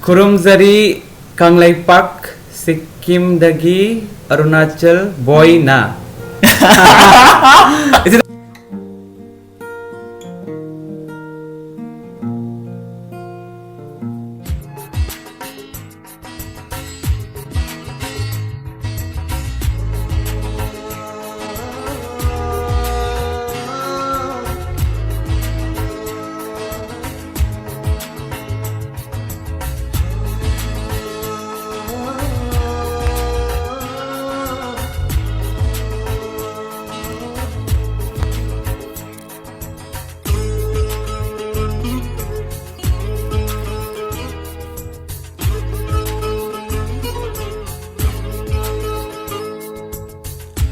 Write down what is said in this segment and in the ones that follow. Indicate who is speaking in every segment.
Speaker 1: Khurumjari Kangleipak Sikkim dagi Arunachal boy na. Is it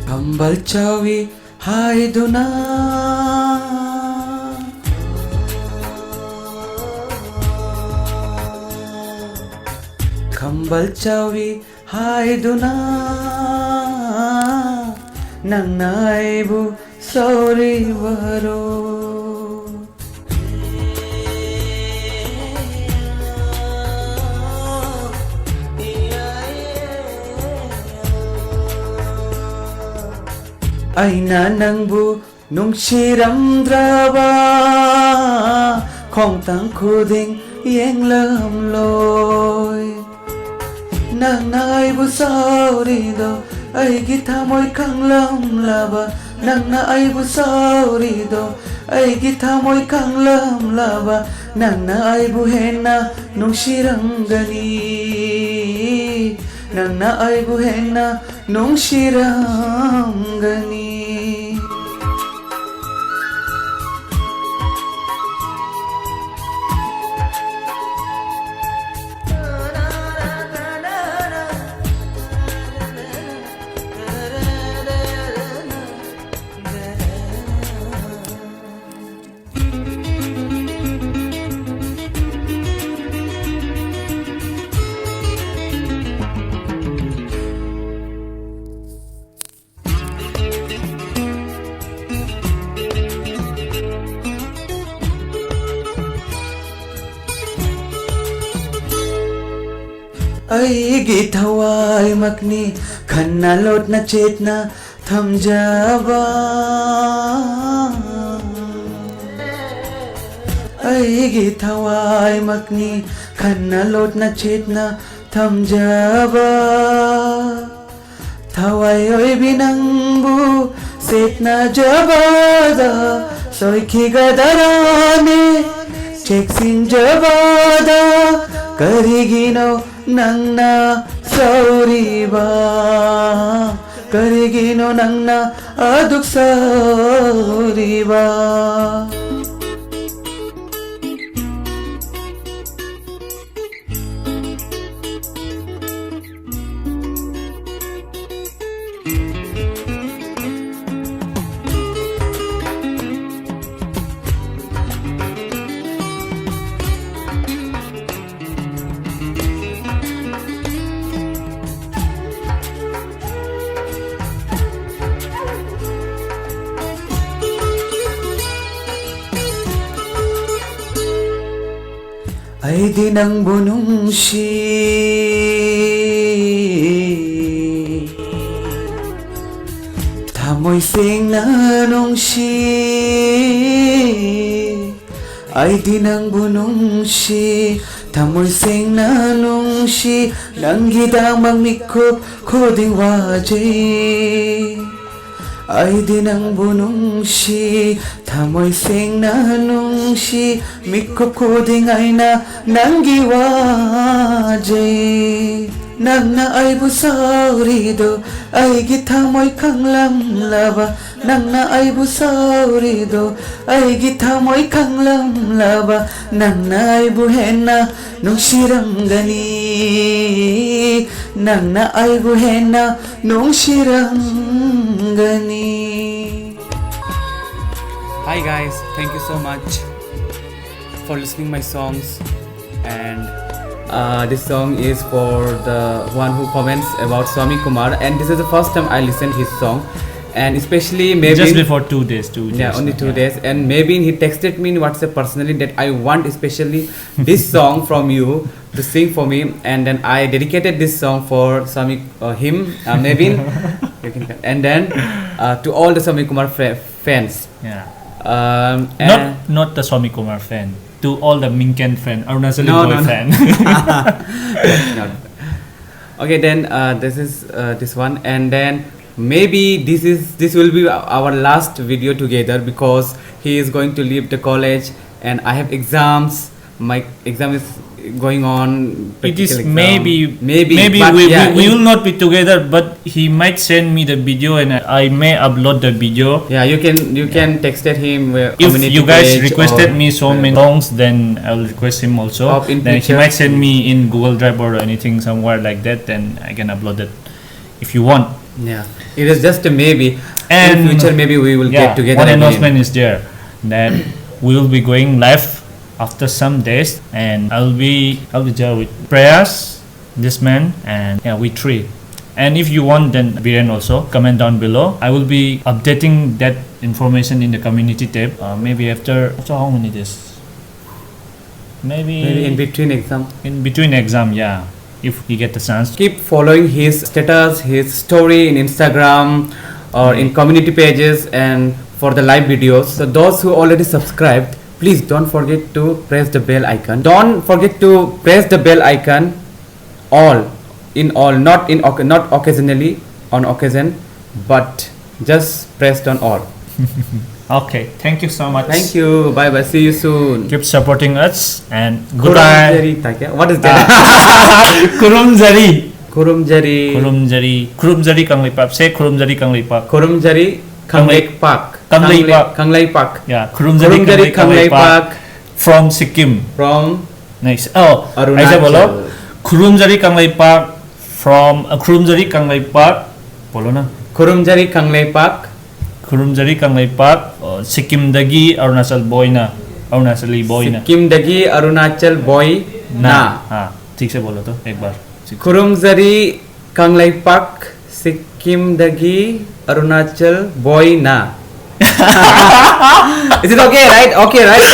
Speaker 1: Kambal chawi haiduna Kambal chawi haiduna Nang naibu sauri waro Aina nangbu nungsiramdraba Khong tang khuding yeng lam loi Nang nai bu sauri do ai gi thamoi khang lam laba Nang nai bu sauri do ai gi thamoi khang lam laba Nang nai bu hena nungsiranggani Nang nai bu hena nungsiranggani Aigi thawai makni khanna lot na chetna tham jaba Aigi thawai makni khanna lot na chetna tham jaba Thawai oi binangbu setna jabada soikhi gadarane cheksin jabada karigino Nangna sauriba Karigino nangna aduk sauriba Ay di nang bunungsi Tamoy sing na nungsi Ay di nang bunungsi Tamoy sing na nungsi Nang gidang magmikop koding wajay Ay di nang bunungsi Tamoy sing na nungsi Mikop koding ay na nang giwajay Nang na ay busaurido Ay gitamoy kang lamlaba Nang na ay busaurido Ay gitamoy kang lamlaba Nang na ay buhena nung siranggani Nang na ay buhena nung siranggani. Hi guys, thank you so much for listening my songs, and this song is for the one who comments about Swamikumar, and this is the first time I listened his song, and especially maybe
Speaker 2: just before 2 days.
Speaker 1: Yeah, only 2 days, and maybe he texted me in WhatsApp personally that I want especially this song from you to sing for me, and then I dedicated this song for him, Nevin, and then to all the Swamikumar fans.
Speaker 2: Yeah.
Speaker 1: And
Speaker 2: Not the Swamikumar fan. To all the minken fan, Arunachali boy fan.
Speaker 1: No. Okay, then this is this one, and then maybe this will be our last video together, because he is going to leave the college and I have exams. My exam is going on.
Speaker 2: It is
Speaker 1: exam.
Speaker 2: maybe
Speaker 1: but
Speaker 2: we will not be together, but he might send me the video and I may upload the video.
Speaker 1: Yeah, you can texted him.
Speaker 2: If you guys requested me so many songs, then I will request him also. Then he might send me in Google Drive or anything somewhere like that. Then I can upload it if you want.
Speaker 1: Yeah, it is just a maybe.
Speaker 2: And
Speaker 1: in future, maybe we will get together.
Speaker 2: One
Speaker 1: again.
Speaker 2: announcement is there that we will be going live after some days, and I'll be there with Prayas, this man, and we three. And if you want, then Biren also comment down below. I will be updating that information in the community tab. Maybe after how many days? Maybe
Speaker 1: in between exam.
Speaker 2: In between exam, yeah. If you get the chance,
Speaker 1: Keep following his status, his story in Instagram or in community pages and for the live videos. So those who already subscribed, please don't forget to press the bell icon. Don't forget to press the bell icon not occasionally, on occasion, but just press on all.
Speaker 2: Okay, thank you so much.
Speaker 1: Thank you. Bye bye. See you soon.
Speaker 2: Keep supporting us and goodbye.
Speaker 1: What is that?
Speaker 2: Khurumjari Kangleipak. Say Khurumjari Kangleipak.
Speaker 1: Khurumjari Kangleipak. Kangleipak.
Speaker 2: Yeah, Khurumjari Kangleipak from Sikkim.
Speaker 1: From
Speaker 2: Nice. Oh,
Speaker 1: Arunachali.
Speaker 2: Aisa bolo. Khurumjari Kangleipak from Khurumjari Kangleipak. Bolo na.
Speaker 1: Khurumjari Kangleipak.
Speaker 2: Khurumjari Kangleipak. Sikkim dagi Arunachal boy na. Arunachali boy na.
Speaker 1: Sikkim दगी Arunachal boy ना.
Speaker 2: हाँ, ठीक से बोलो तो एक बार.
Speaker 1: खुरुमजरी कंगलाईपाक सिक्किम दगी अरुणाचल बॉय ना. Is it okay, right? Okay, right?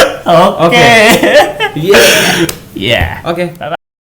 Speaker 2: Okay.
Speaker 1: Yeah.
Speaker 2: Yeah.
Speaker 1: Okay.
Speaker 2: Bye-bye.